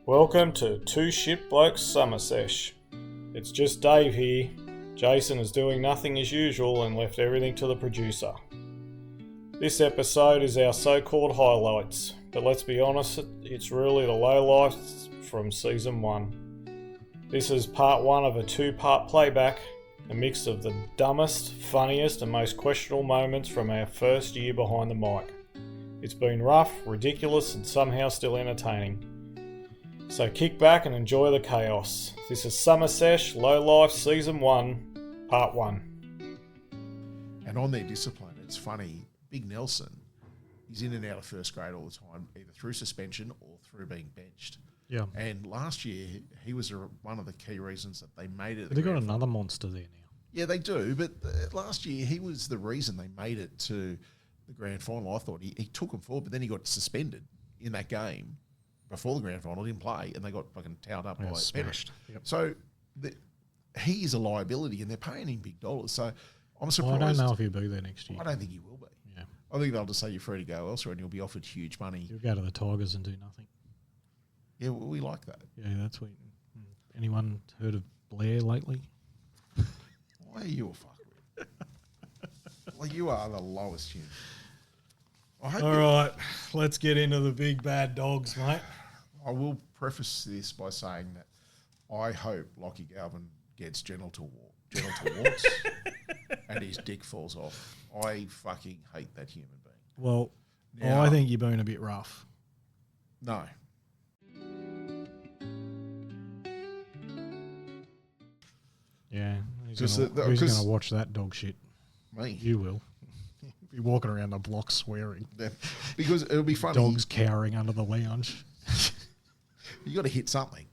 Welcome to Two Shit Blokes Summer Sesh. It's just Dave here. Jason is doing nothing as usual and left everything to the producer. This episode is our so-called highlights, but let's be honest, it's really the lowlights from Season 1. This is part 1 of a 2-part playback, a mix of the dumbest, funniest and most questionable moments from our first year behind the mic. It's been rough, ridiculous and somehow still entertaining. So kick back and enjoy the chaos. This is Summer Sesh, Low Life Season 1, Part 1. And on their discipline, it's funny, Big Nelson, he's in and out of first grade all the time, either through suspension or through being benched. Yeah. And last year, he was one of the key reasons that they made it. They've got another monster there now. Yeah, they do. But last year, he was the reason they made it to the grand final. I thought he took them forward, but then he got suspended in that game before the grand final, didn't play, and they got fucking towed up by smashed. Yep. So he is a liability, and they're paying him big dollars. So I'm surprised. Well, I don't know if he'll be there next year. I don't think he will be. Yeah. I think they'll just say you're free to go elsewhere, and you'll be offered huge money. You'll go to the Tigers and do nothing. Yeah, well, we like that. Yeah, that's what. Anyone heard of Blair lately? Why are you a fuckwit? Well, you are the lowest human. All right, let's get into the big bad dogs, mate. I will preface this by saying that I hope Lockie Galvin gets genital warts and his dick falls off. I fucking hate that human being. Well, Now, I think you're being a bit rough. No. Yeah, who's 'Cause going to watch that dog shit? Me. You will. Be walking around the block swearing. Yeah. Because it'll be funny. Dogs cowering under the lounge. You got to hit something.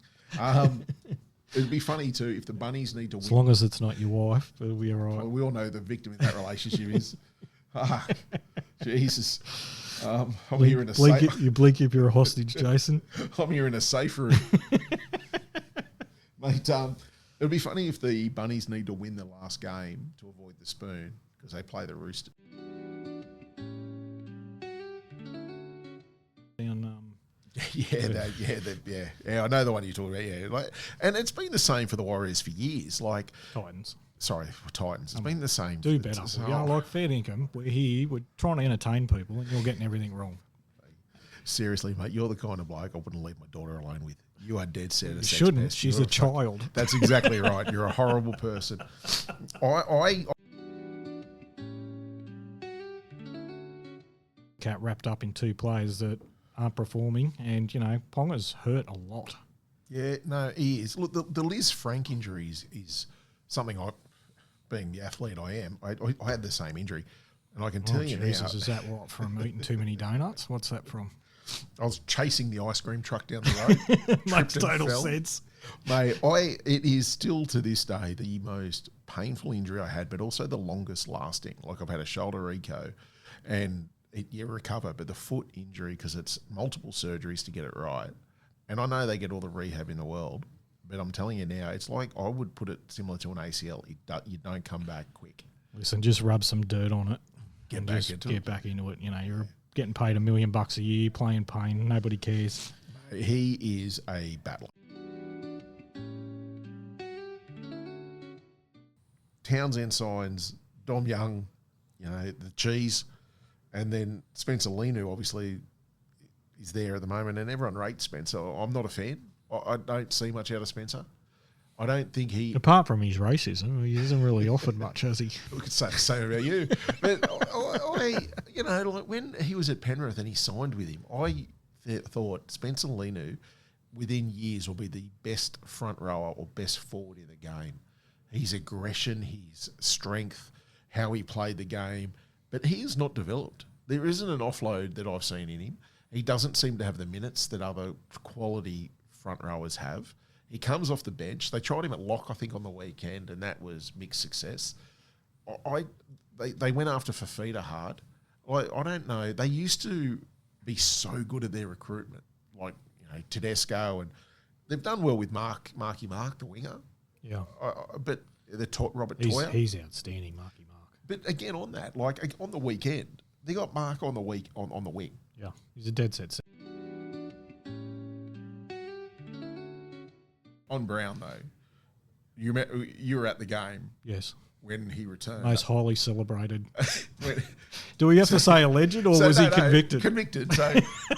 It'd be funny too if the bunnies need to win. As long as it's not your wife, it'll be all right. Well, we all know the victim in that relationship is. Jesus. I'm here in a safe. You blink if you're a hostage, Jason. I'm here in a safe room. Mate, it'd be funny if the bunnies need to win the last game to avoid the spoon because they play the rooster. Yeah. I know the one you're talking about. Yeah, and it's been the same for the Warriors for years. Like Titans. Sorry, Titans. It's been the same. Do better. Like fair income. We're here. We're trying to entertain people, and you're getting everything wrong. Seriously, mate, you're the kind of bloke I wouldn't leave my daughter alone with. You are dead set. You shouldn't. She's a child. That's exactly right. You're a horrible person. Cat wrapped up in 2 players that aren't performing, and Ponga's hurt a lot. Yeah, no, he is. Look, the Liz Frank injury is something being the athlete I am, I had the same injury, and I can tell you Jesus, now. Is that what from eating too many donuts? What's that from? I was chasing the ice cream truck down the road. Makes total sense. Mate, it is still to this day the most painful injury I had, but also the longest lasting. Like I've had a shoulder reco, and you recover, but the foot injury, because it's multiple surgeries to get it right. And I know they get all the rehab in the world, but I'm telling you now, it's like I would put it similar to an ACL. You don't come back quick. Listen, just rub some dirt on it. Get back into it. You're getting paid $1 million a year, playing pain. Nobody cares. He is a battler. Townsend signs Dom Young, the cheese, and then Spencer Linu obviously is there at the moment, and everyone rates Spencer. I'm not a fan. I don't see much out of Spencer. I don't think he... Apart from his racism, he hasn't really offered much, has he? We could say the same about you. But, like when he was at Penrith and he signed with him, I thought Spencer Linu, within years, will be the best front rower or best forward in the game. His aggression, his strength, how he played the game. But he is not developed. There isn't an offload that I've seen in him. He doesn't seem to have the minutes that other quality front rowers have. He comes off the bench. They tried him at lock, I think, on the weekend, and that was mixed success. They went after Fafita hard. I don't know. They used to be so good at their recruitment, like Tedesco, and they've done well with Marky Mark, the winger. Yeah, but Robert Toyer. He's outstanding, Marky Mark. But again, on that, like on the weekend, they got Mark on the wing. Yeah, he's a dead set. on Brown though, you were at the game Yes. when he returned. Most highly celebrated. Do we have to say alleged or was he convicted? Convicted. So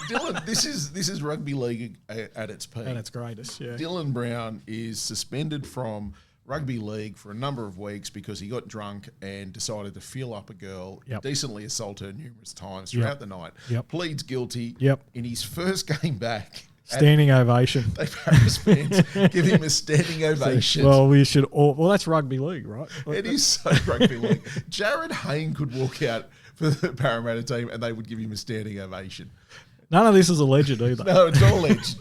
Dylan, this is rugby league at its peak. At its greatest, yeah. Dylan Brown is suspended from rugby league for a number of weeks because he got drunk and decided to feel up a girl, decently assault her numerous times throughout the night, pleads guilty. In his first game back. Standing ovation. They Paris fans give him a standing ovation. Well, we should all... Well, that's rugby league, right? It is so rugby league. Jared Hayne could walk out for the Parramatta team and they would give him a standing ovation. None of this is alleged either. No, it's all alleged.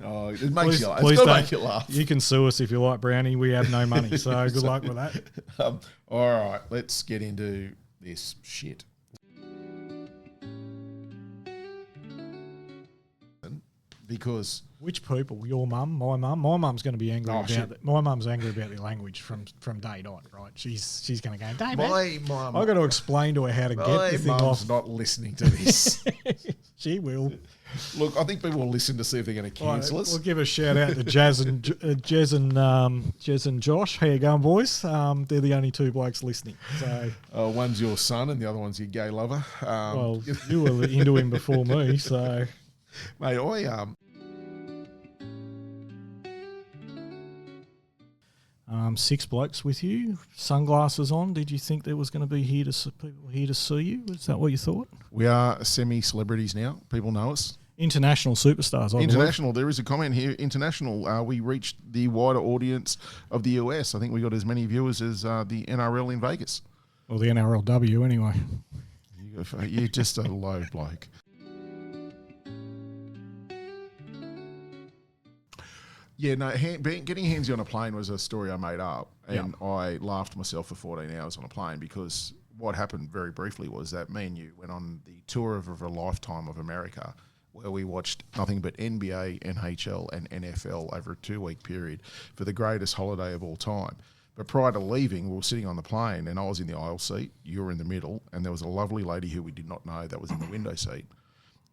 Oh, it makes you laugh. It's got to make you laugh. You can sue us if you like, Brownie. We have no money, so good luck with that. All right, let's get into this shit. Because which people? Your mum, my mum. My mum's going to be angry my mum's angry about the language from day dot, right? She's going to go, David, my mum. I've got to explain to her how to get the thing off. My mum's not listening to this. She will. Look, I think people will listen to see if they're going to cancel us. We'll give a shout out to Jazz and Josh. How you going, boys? They're the only two blokes listening. So one's your son and the other one's your gay lover. Well, you were into him before me, so. Mate, I 6 blokes with you, sunglasses on. Did you think there was going to be people here to see you? Is that what you thought? We are semi-celebrities now. People know us. International superstars. International. There is a comment here. International. We reached the wider audience of the US. I think we got as many viewers as the NRL in Vegas. Well, the NRLW anyway. You're just a low bloke. Yeah, no, getting handsy on a plane was a story I made up, and I laughed myself for 14 hours on a plane because what happened very briefly was that me and you went on the tour of a lifetime of America where we watched nothing but NBA, NHL and NFL over a 2-week period for the greatest holiday of all time. But prior to leaving, we were sitting on the plane and I was in the aisle seat, you were in the middle, and there was a lovely lady who we did not know that was in the window seat.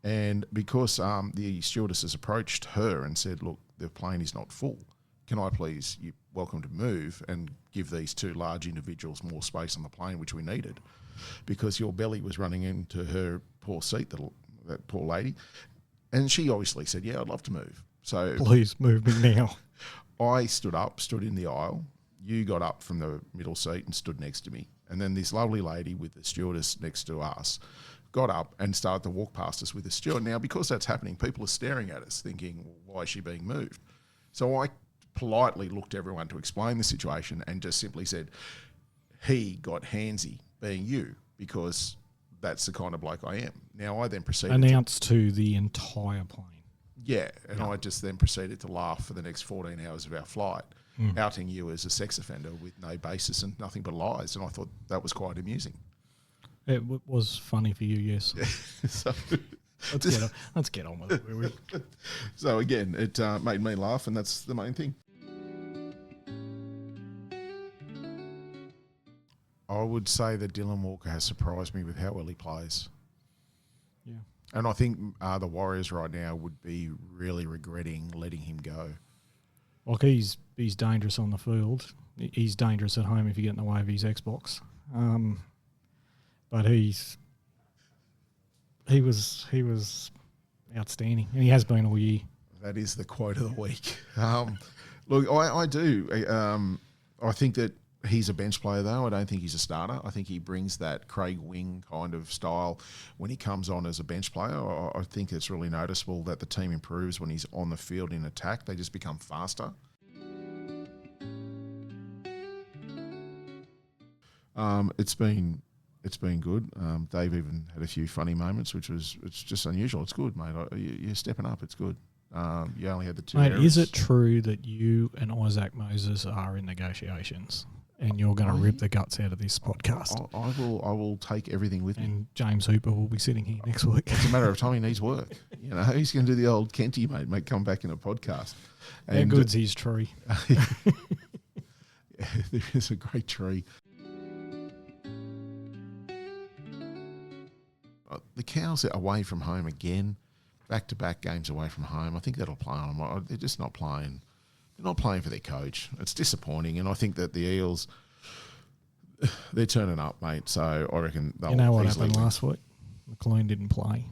And because the stewardesses approached her and said, look, the plane is not full. Can I please, you're welcome to move and give these 2 large individuals more space on the plane, which we needed, because your belly was running into her poor seat, that poor lady. And she obviously said, yeah, I'd love to move. So please move me now. I stood in the aisle. You got up from the middle seat and stood next to me. And then this lovely lady with the stewardess next to us got up and started to walk past us with the steward. Now, because that's happening, people are staring at us thinking, well, why is she being moved? So I politely looked to everyone to explain the situation and just simply said, he got handsy, being you, because that's the kind of bloke I am. Now, I then proceeded announced to the entire plane. Yeah, and I just then proceeded to laugh for the next 14 hours of our flight, outing you as a sex offender with no basis and nothing but lies, and I thought that was quite amusing. It was funny for you, yes. So, let's get on with it. So again, it made me laugh, and that's the main thing. I would say that Dylan Walker has surprised me with how well he plays. Yeah. And I think the Warriors right now would be really regretting letting him go. Like he's dangerous on the field. He's dangerous at home if you get in the way of his Xbox. But he was outstanding, and he has been all year. That is the quote of the week. Look, I do. I think that he's a bench player, though. I don't think he's a starter. I think he brings that Craig Wing kind of style when he comes on as a bench player. I think it's really noticeable that the team improves when he's on the field in attack. They just become faster. It's been good. Dave even had a few funny moments, it's just unusual. It's good, mate. You're stepping up. It's good. You only had the 2 Mate, errors. is it true that you and Isaac Moses are in negotiations and you're going to rip the guts out of this podcast? I will take everything with me. And James Hooper will be sitting here next week. It's a matter of time. He needs work. You know, he's going to do the old Kenty, mate, come back in a podcast. How good's his tree? There is a great tree. The Cows are away from home again, back-to-back games away from home. I think that'll play on them. They're just not playing they're not playing for their coach. It's disappointing, and I think that the Eels, they're turning up, mate. So I reckon they'll. You know what easily happened win. last week? McLean didn't play.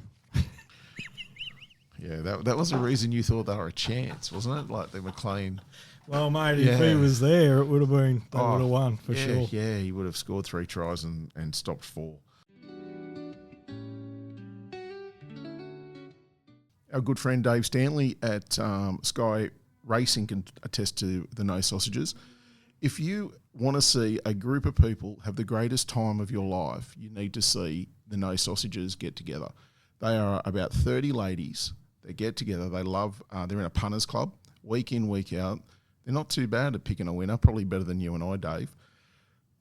Yeah, that was the reason you thought they were a chance, wasn't it? Like the McLean. Well, mate, if he was there, it would have been they would have won for sure. Yeah, he would have scored 3 tries and stopped 4. Our good friend Dave Stanley at Sky Racing can attest to the no sausages. If you want to see a group of people have the greatest time of your life, you need to see the no sausages get together. They are about 30 ladies. They get together. They love. They're in a punters club, week in, week out. They're not too bad at picking a winner. Probably better than you and I, Dave.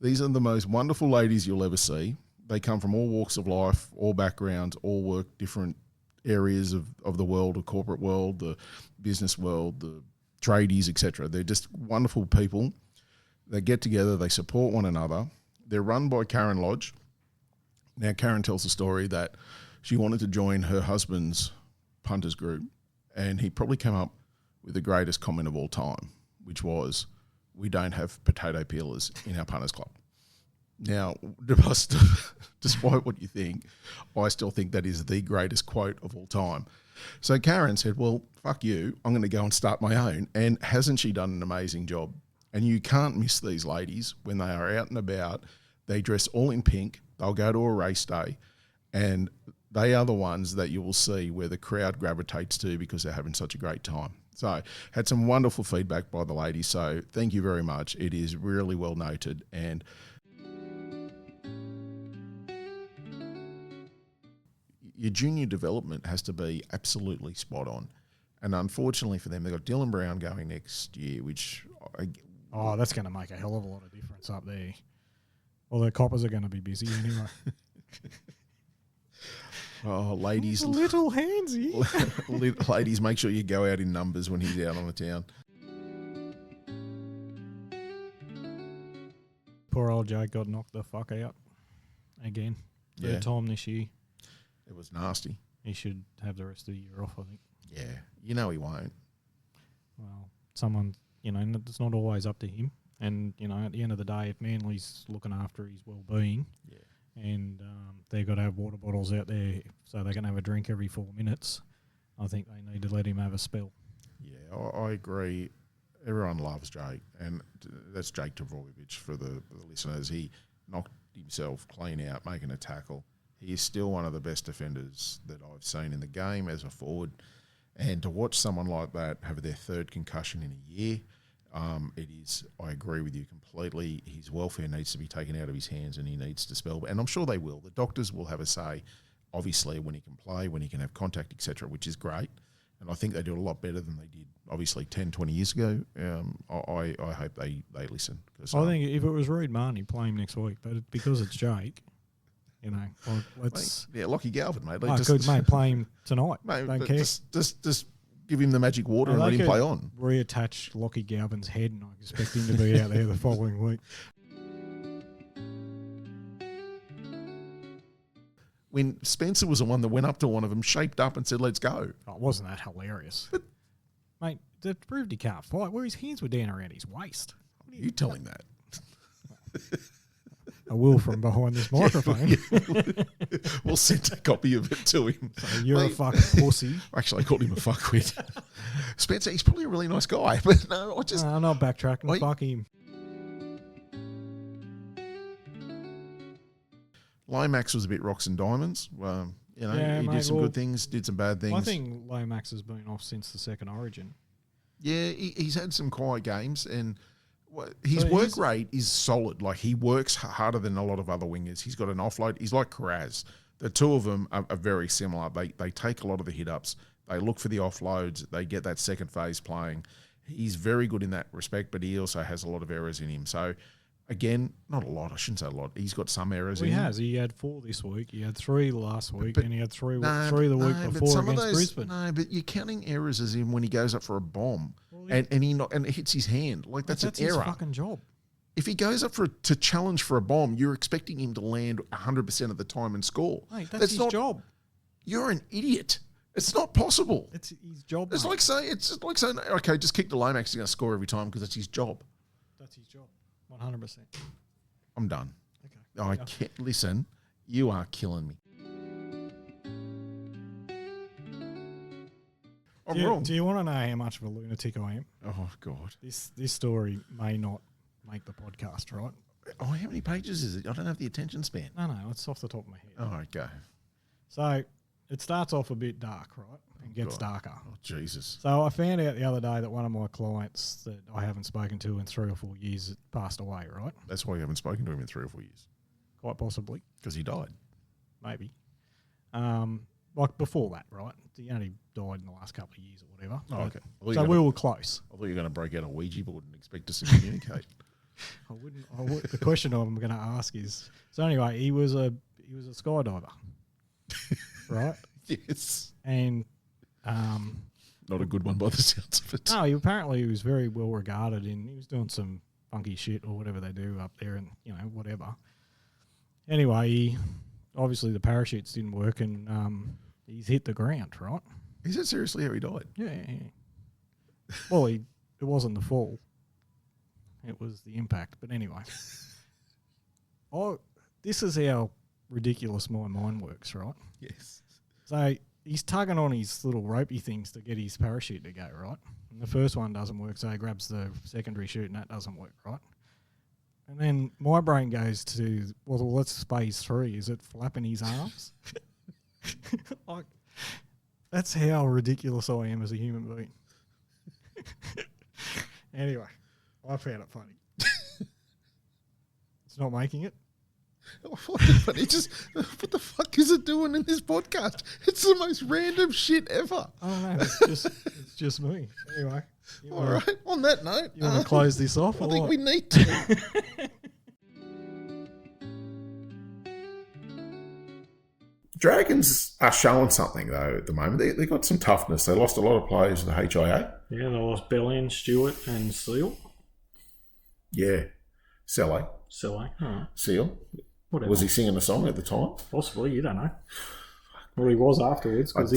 These are the most wonderful ladies you'll ever see. They come from all walks of life, all backgrounds, all work different areas of the world, the corporate world, the business world, the tradies, etc. They're just wonderful people. They get together. They support one another. They're run by Karen Lodge. Now, Karen tells the story that she wanted to join her husband's punters group, and he probably came up with the greatest comment of all time, which was, "We don't have potato peelers in our punters club." Now, despite what you think, I still think that is the greatest quote of all time. So Karen said, well, fuck you, I'm going to go and start my own. And hasn't she done an amazing job? And you can't miss these ladies when they are out and about. They dress all in pink. They'll go to a race day, and they are the ones that you will see where the crowd gravitates to because they're having such a great time. So had some wonderful feedback by the ladies. So thank you very much. It is really well noted. And your junior development has to be absolutely spot on. And unfortunately for them, they've got Dylan Brown going next year, which... that's going to make a hell of a lot of difference up there. Well, the Coppers are going to be busy anyway. Oh, ladies. Little handsy. Ladies, make sure you go out in numbers when he's out on the town. Poor old Jake got knocked the fuck out again. Yeah. Third time this year. It was nasty. He should have the rest of the year off, I think. Yeah. You know he won't. Well, someone, it's not always up to him. And, at the end of the day, if Manly's looking after his well-being, and they've got to have water bottles out there so they can have a drink every 4 minutes, I think they need to let him have a spell. Yeah, I agree. Everyone loves Jake, and that's Jake Trbojevic for the listeners. He knocked himself clean out, making a tackle. He is still one of the best defenders that I've seen in the game as a forward. And to watch someone like that have their 3rd concussion in a year, it is, I agree with you completely. His welfare needs to be taken out of his hands, and he needs to spell. And I'm sure they will. The doctors will have a say, obviously, when he can play, when he can have contact, etc., which is great. And I think they do it a lot better than they did, obviously, 10, 20 years ago. I hope they listen. I think if it was Reid Marnie, play him next week. But because it's Jake, let's... Mate, Lockie Galvin, mate. Play him tonight. Mate, don't care. Just give him the magic water and let him play on. Reattach Lockie Galvin's head, and I expect him to be out there the following week. When Spencer was the one that went up to one of them, shaped up and said, let's go. Oh, wasn't that hilarious? Mate, that proved he can't fight, where his hands were down around his waist. You tell him that. I will from behind this microphone. We'll send a copy of it to him. So you're a fucking pussy. Actually, I called him a fuckwit. Spencer, he's probably a really nice guy, but no, I just... I'm not backtracking. Fuck him. Lomax was a bit rocks and diamonds. He did some good things, did some bad things. I think Lomax has been off since the second Origin. Yeah, he's had some quiet games, and his work rate is solid. Like, he works harder than a lot of other wingers. He's got an offload. He's like Karaz. The two of them are very similar. They take a lot of the hit-ups. They look for the offloads. They get that second phase playing. He's very good in that respect, but he also has a lot of errors in him. So, again, not a lot. I shouldn't say a lot. He's got some errors in him. He has. He had 4 this week. He had 3 last week, and he had 3 the week before against Brisbane. No, but you're counting errors as in when he goes up for a bomb and it hits his hand. Like, that's an error. That's his fucking job. If he goes up to challenge for a bomb, you're expecting him to land 100% of the time and score. Mate, that's his job. You're an idiot. It's not possible. It's his job. It's mate. like saying, okay, just kick the Lomax. He's going to score every time because it's his job. That's his job. 100%. I'm done. Okay. I can't listen. You are killing me. I'm wrong. Do you want to know how much of a lunatic I am? Oh God. This story may not make the podcast, right? Oh, how many pages is it? I don't have the attention span. No, it's off the top of my head. All right, go. So it starts off a bit dark, right? And gets darker. Oh, Jesus. So I found out the other day that one of my clients that I haven't spoken to in 3 or 4 years passed away, right? That's why you haven't spoken to him in 3 or 4 years. Quite possibly. Because he died. Maybe. Like before that, right? He only died in the last couple of years or whatever. Oh, okay. So we were close. I thought you were going to break out a Ouija board and expect us to communicate. I wouldn't. The question I'm going to ask is, so anyway, he was a skydiver, right? Yes. And not a good one by the sounds of it. no, he was very well regarded, and he was doing some funky shit or whatever they do up there, and whatever. Anyway, obviously the parachutes didn't work, and he's hit the ground, right? Is that seriously how he died? Yeah. Well, it wasn't the fall. It was the impact. But anyway. This is how ridiculous my mind works, right? Yes. So he's tugging on his little ropey things to get his parachute to go, right? And the first one doesn't work, so he grabs the secondary chute and that doesn't work, right? And then my brain goes to, well, let's phase 3. Is it flapping his arms? Like, that's how ridiculous I am as a human being. Anyway, I found it funny. It's not making it. But it just, what the fuck is it doing in this podcast? It's the most random shit ever. I don't know. It's just me. Anyway. All right. On that note, You want to close this off? I or think what? we need to. Dragons are showing something though at the moment. They got some toughness. They lost a lot of players to the HIA. Yeah, they lost Bellion, Stewart, and Seal. Yeah, Sele. All right. Seal. Whatever. Was he singing a song at the time? Possibly, you don't know. Well, he was afterwards because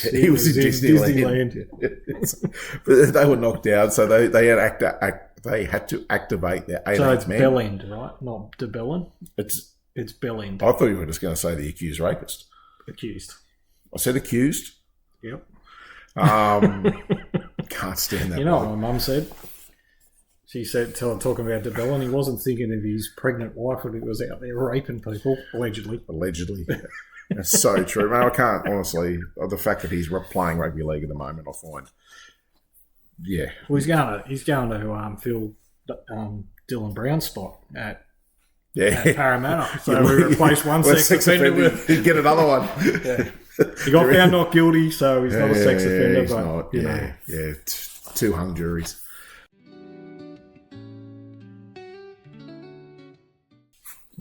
He was in Disneyland. But they were knocked out, so they had to activate their 18th So it's man. Bellend, right? Not de Bellin. It's Bellend. I thought you were just going to say the accused rapist. Accused. I said accused. Yep. Can't stand that. You know bloke. what my mum said? She said, talking about de Bellin, he wasn't thinking of his pregnant wife when he was out there raping people, allegedly. Allegedly. That's so true. Man, I can't, honestly, the fact that he's playing rugby league at the moment, I find. Yeah. Well, he's going to fill Dylan Brown's spot at Parramatta. So we replaced one sex offender with... He'd get another one. Yeah. He got found not guilty, so he's not a sex offender. He's but, not. you know. Yeah. 2 hung juries.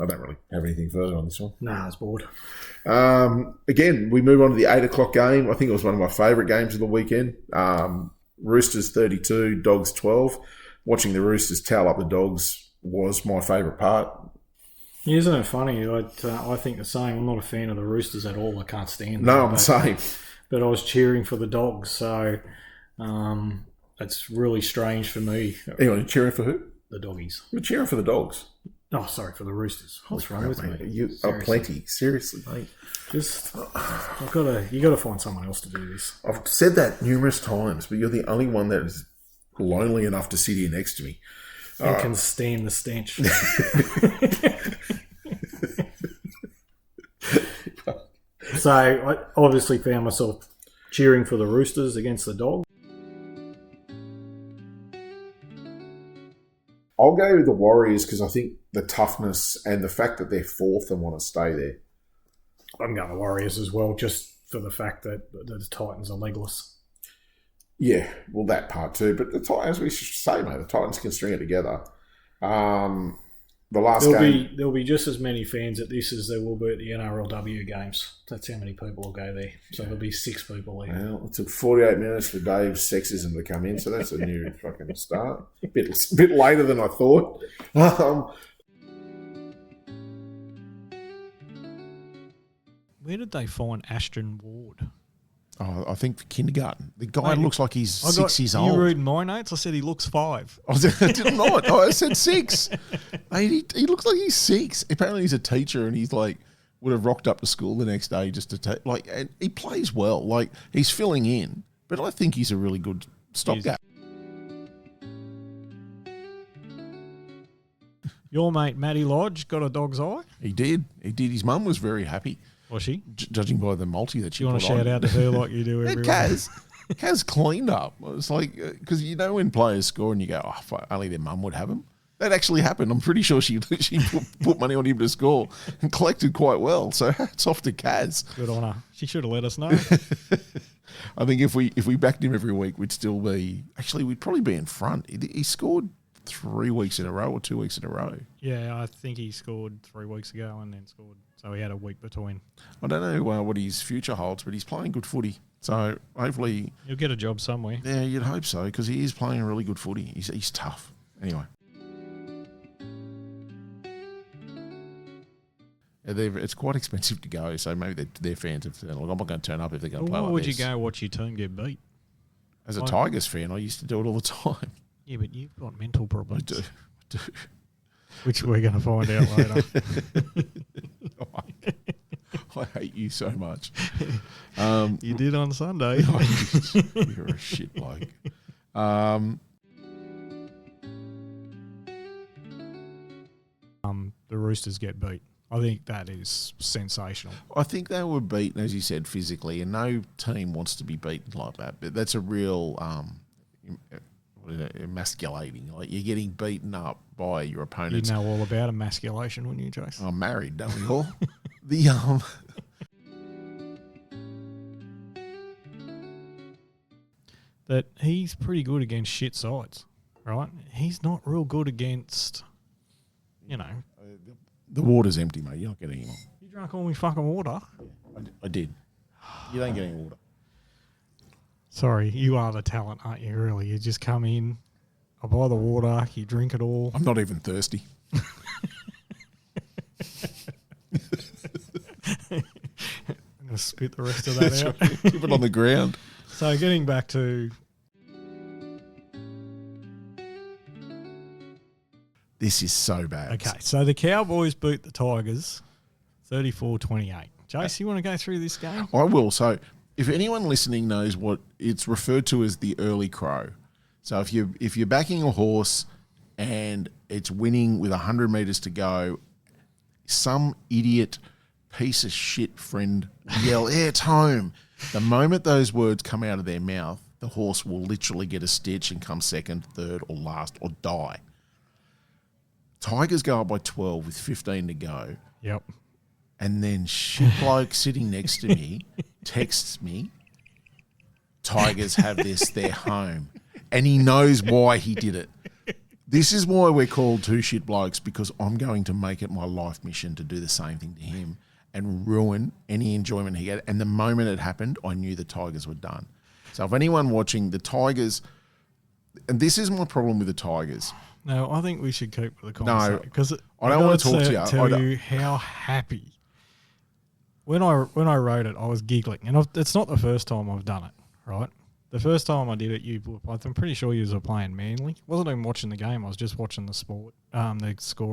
I don't really have anything further on this one. Nah, I was bored. Again, we move on to the 8 o'clock game. I think it was one of my favourite games of the weekend. Roosters 32, Dogs 12. Watching the Roosters towel up the Dogs was my favourite part. Yeah, isn't it funny? I think the same. I'm not a fan of the Roosters at all. I can't stand them. No, I'm the same. But I was cheering for the Dogs, so it's really strange for me. Hang on, cheering for who? The Doggies. You're cheering for the Dogs. Oh, sorry, for the Roosters. What's wrong with me? You are plenty. Seriously, mate. Just, you got to find someone else to do this. I've said that numerous times, but you're the only one that is lonely enough to sit here next to me. And can stand the stench. So I obviously found myself cheering for the Roosters against the Dogs. I'll go with the Warriors because I think the toughness and the fact that they're 4th and want to stay there. I'm going to Warriors as well, just for the fact that the Titans are legless. Yeah, well, that part too. But the Titans, as we should say, mate, the Titans can string it together. The last game... There'll be just as many fans at this as there will be at the NRLW games. That's how many people will go there. So there'll be 6 people there. Well, it took 48 minutes for Dave's sexism to come in, so that's a new fucking start. A bit later than I thought. Where did they find Ashton Ward? Oh, I think for kindergarten. The guy Mate, looks like he's 6 years old. You reading my notes? I said he looks 5. I did not. I said 6. Mate, he looks like he's 6. Apparently he's a teacher and he's like would have rocked up to school the next day just to take and he plays well. Like he's filling in, but I think he's a really good stopgap. Your mate Matty Lodge got a dog's eye. He did. His mum was very happy. Was she? Judging by the multi that she You want to put shout on. out to her like you do every week? Kaz cleaned up. It's like, because you know when players score and you go, oh, fuck, only their mum would have him. That actually happened. I'm pretty sure she put money on him to score and collected quite well. So hats off to Kaz. Good on her. She should have let us know. I think if we backed him every week, we'd still be, actually we'd probably be in front. He scored 3 weeks in a row or 2 weeks in a row. Yeah, I think he scored 3 weeks ago and then scored. So he had a week between. I don't know what his future holds, but he's playing good footy. So hopefully... He'll get a job somewhere. Yeah, you'd hope so, because he is playing really good footy. He's tough. Anyway. Yeah, it's quite expensive to go, so maybe they're fans of... Like, I'm not going to turn up if they're going to play why like would this. you go watch your team get beat? As a Tigers fan, I used to do it all the time. Yeah, but you've got mental problems. I do. Which we're going to find out later. I hate you so much. You did on Sunday. You're a shit bloke. The Roosters get beat. I think that is sensational. I think they were beaten, as you said, physically, and no team wants to be beaten like that. But that's a real emasculating. Like you're getting beaten up by your opponents. You know all about emasculation, wouldn't you, Jason? I'm married, don't we all? That he's pretty good against shit sides, right? He's not real good against, The water's empty, mate. You're not getting any more. You drank all my fucking water. I did. You don't get any water. Sorry, you are the talent, aren't you, really? You just come in, I buy the water, you drink it all. I'm not even thirsty. I'm going to spit the rest of that out. Right. Keep it on the ground. So getting back to... This is so bad. Okay, so the Cowboys beat the Tigers 34-28. Jace, you want to go through this game? I will. So if anyone listening knows what it's referred to as the early crow. So if you're backing a horse and it's winning with 100 metres to go, some idiot piece of shit friend yell, it's home. The moment those words come out of their mouth, the horse will literally get a stitch and come second, third or last or die. Tigers go up by 12 with 15 to go. Yep. And then shit bloke sitting next to me texts me, Tigers have this, they're home. And he knows why he did it. This is why we're called two shit blokes, because I'm going to make it my life mission to do the same thing to him and ruin any enjoyment he had. And the moment it happened, I knew the Tigers were done. So if anyone watching the Tigers, and this is my problem with the Tigers. No, I think we should keep with the conversation because I don't want to talk to you. Tell you how happy. When I wrote it, I was giggling, and it's not the first time I've done it. Right, the first time I did it, I'm pretty sure you were playing Manly. Wasn't even watching the game. I was just watching the score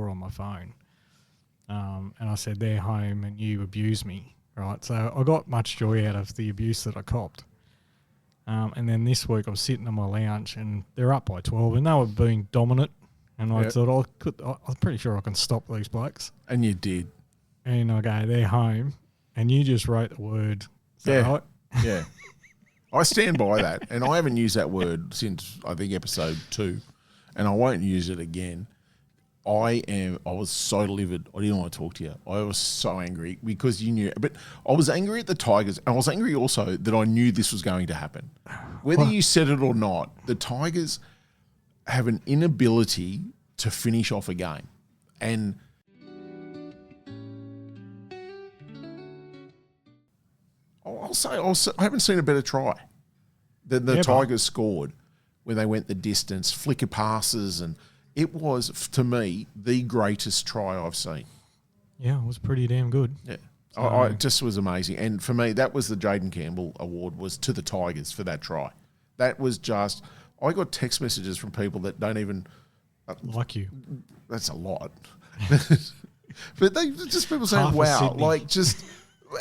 on my phone. And I said they're home, and you abused me. Right, so I got much joy out of the abuse that I copped. And then this week I was sitting in my lounge and they're up by 12 and they were being dominant. And I thought I'm pretty sure I can stop these blokes. And you did. And I go, they're home. And you just wrote the word. Right? Yeah. I stand by that. And I haven't used that word since, I think, episode 2. And I won't use it again. I was so livid. I didn't want to talk to you. I was so angry because you knew. But I was angry at the Tigers. And I was angry also that I knew this was going to happen. Whether you said it or not, the Tigers have an inability to finish off a game. And I'll say I haven't seen a better try than the Tigers scored when they went the distance, flicker passes, and it was, to me, the greatest try I've seen. Yeah, it was pretty damn good. Yeah. It just was amazing. And for me, that was the Jaden Campbell award, was to the Tigers for that try. That was just, I got text messages from people that don't even like you. That's a lot. But they just people saying, Half of wow, Sydney. like just,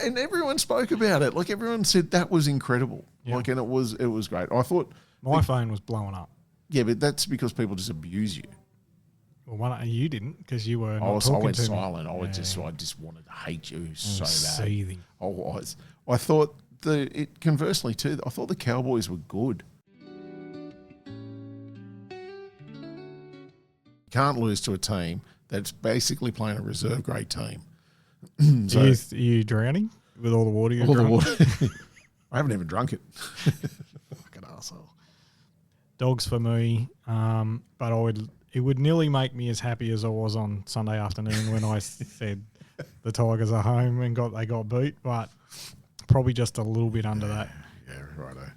and everyone spoke about it. Like everyone said that was incredible. Yeah. Like, and it was great. I thought, My phone was blowing up. yeah, but that's because people just abuse you. Well, you didn't because you were not I talking went to me. silent. I Yeah. just wanted to hate you so was bad. seething. I was. I thought conversely too, I thought the Cowboys were good. Can't lose to a team that's basically playing a reserve grade team. So, Are you drowning with all the water you're all the drunk? water. I haven't even drunk it. Fucking arsehole. Dogs for me, but it would nearly make me as happy as I was on Sunday afternoon when I said the Tigers are home and they got beat, but probably just a little bit under that. Yeah, righto.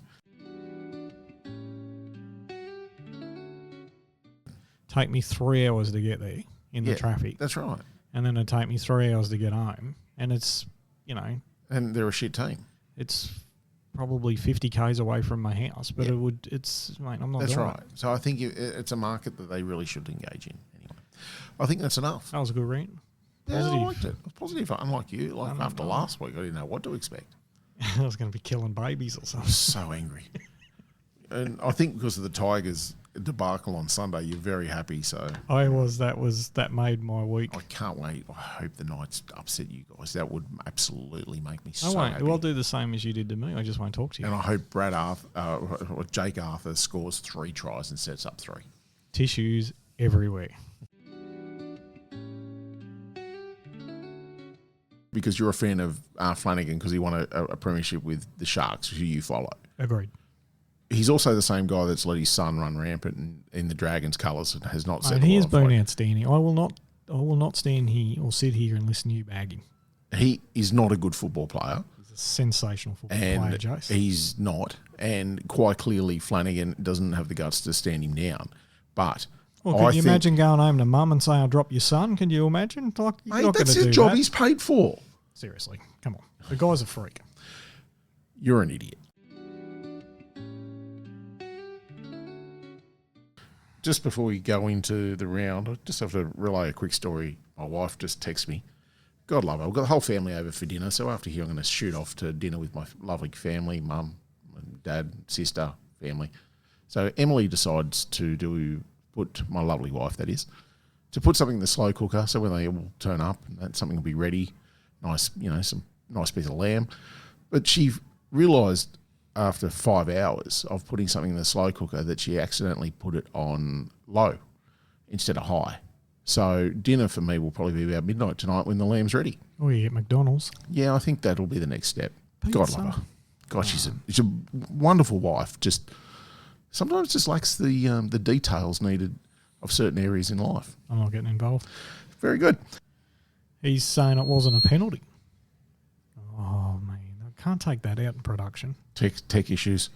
Take me 3 hours to get there in the traffic, That's right. and then it'd take me 3 hours to get home, and it's, And they're a shit team. it's probably 50 k's away from my house, but mate, I'm not That's doing right. it. So I think it's a market that they really should engage in. Anyway, I think that's enough. That was a good rant. Yeah, I Positive. liked it. It was positive. Unlike you, like after last week, I didn't know what to expect. I was going to be killing babies or I something. was so angry. And I think because of the Tigers debacle on Sunday, you're very happy. So That made my week. I can't wait. I hope the Knights upset you guys. That would absolutely make me I so won't. happy. I'll do the same as you did to me. I just won't talk to you. And I hope Jake Arthur scores 3 tries and sets up 3. Tissues everywhere. Because you're a fan of Flanagan because he won a premiership with the Sharks, who you follow. Agreed. He's also the same guy that's let his son run rampant in the Dragons' colours and has not said. And he has been outstanding. I will not stand here or sit here and listen to you bagging. He is not a good football player. He's a sensational football And player, Jace. he's not. And quite clearly, Flanagan doesn't have the guts to stand him down. But Well, could you imagine going home to mum and saying, I'll drop your son? Can you imagine? Like, you're Mate, not that's gonna his do job that. he's paid for. Seriously, come on. The guy's a freak. You're an idiot. Just before we go into the round, I just have to relay a quick story. My wife just texted me. God love her. I've got the whole family over for dinner, so after here I'm going to shoot off to dinner with my lovely family, mum, dad, sister, family. So Emily decides to put, my lovely wife that is, to put something in the slow cooker so when they all turn up, that something will be ready. Nice, some nice piece of lamb. But she realised after 5 hours of putting something in the slow cooker that she accidentally put it on low instead of high. So dinner for me will probably be about midnight tonight when the lamb's ready. Oh, you get McDonald's. Yeah, I think that'll be the next step. Pizza. God love her. God, she's a wonderful wife. Just sometimes just lacks the details needed of certain areas in life. I'm not getting involved. Very good. He's saying it wasn't a penalty. Oh, man. I can't take that out in production. Tech issues.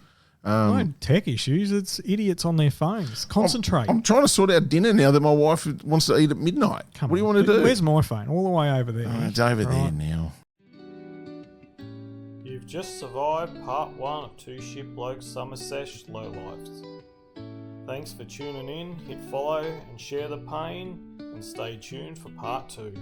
No tech issues. It's idiots on their phones. Concentrate. I'm trying to sort out dinner now that my wife wants to eat at midnight. Come what do you on. want to do? Where's my phone? All the way over there. Oh, it's over there Right. now. You've just survived part 1 of 2 Ship Blokes Summer Sesh Lowlifes. Thanks for tuning in, hit follow and share the pain, and stay tuned for part 2.